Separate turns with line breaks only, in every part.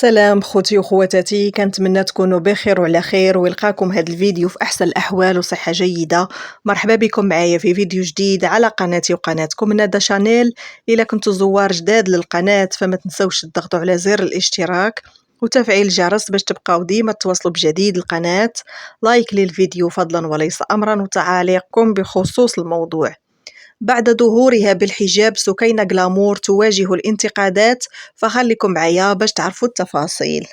السلام خوتي وخواتاتي، كنتمنى تكونوا بخير وعلى خير ويلقاكم هذا الفيديو في احسن الاحوال وصحه جيده. مرحبا بكم معايا في فيديو جديد على قناتي وقناتكم ندى شانيل. الا كنتوا زوار جداد للقناه فما تنسوش تضغطوا على زر الاشتراك وتفعيل الجرس باش تبقاو ديما تواصلوا بجديد القناه. لايك للفيديو فضلا وليس امرا، وتعاليقكم بخصوص الموضوع. بعد ظهورها بالحجاب سكينة غلامور تواجه الانتقادات، فخليكم معايا باش تعرفوا التفاصيل.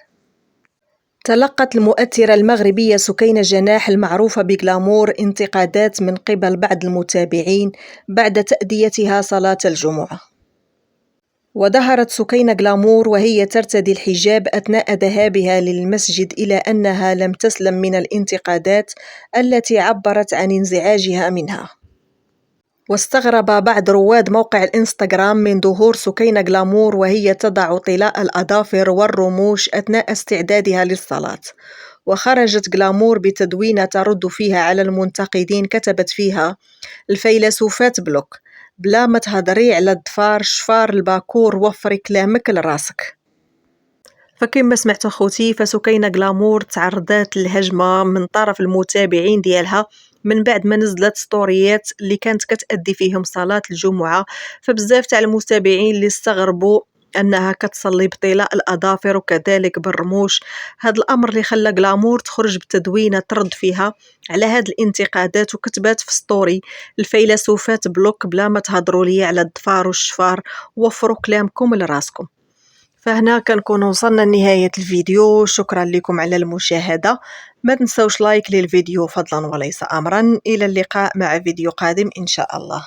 تلقت المؤثرة المغربية سكينة جناح المعروفة بغلامور انتقادات من قبل بعض المتابعين بعد تأديتها صلاة الجمعة. وظهرت سكينة غلامور وهي ترتدي الحجاب أثناء ذهابها للمسجد، إلى أنها لم تسلم من الانتقادات التي عبرت عن انزعاجها منها. واستغرب بعض رواد موقع الإنستغرام من ظهور سكينة غلامور وهي تضع طلاء الأظافر والرموش أثناء استعدادها للصلاة. وخرجت غلامور بتدوينة ترد فيها على المنتقدين، كتبت فيها: الفيلسوفات بلوك، بلا ما تهضري على الضفار شفار الباكور وفري كلامك لراسك. فكما سمعت خوتي، فسكينة غلامور تعرضت للهجمة من طرف المتابعين ديالها من بعد ما نزلت ستوريات اللي كانت كتأدي فيهم صلاة الجمعة. فبزاف تاع المتابعين اللي استغربوا أنها كتصلي بطلاء الأظافر وكذلك بالرموش. هذا الأمر اللي خلى غلامور تخرج بتدوينة ترد فيها على هذه الانتقادات، وكتبات في ستوري: الفيلسوفات بلوك، بلا ما تهضروا لي على الضفار والشفار وفروا كلامكم لراسكم. فهنا كنكون وصلنا لنهاية الفيديو. شكرا لكم على المشاهدة. ما تنسوش لايك للفيديو فضلا وليس أمرا. إلى اللقاء مع فيديو قادم إن شاء الله.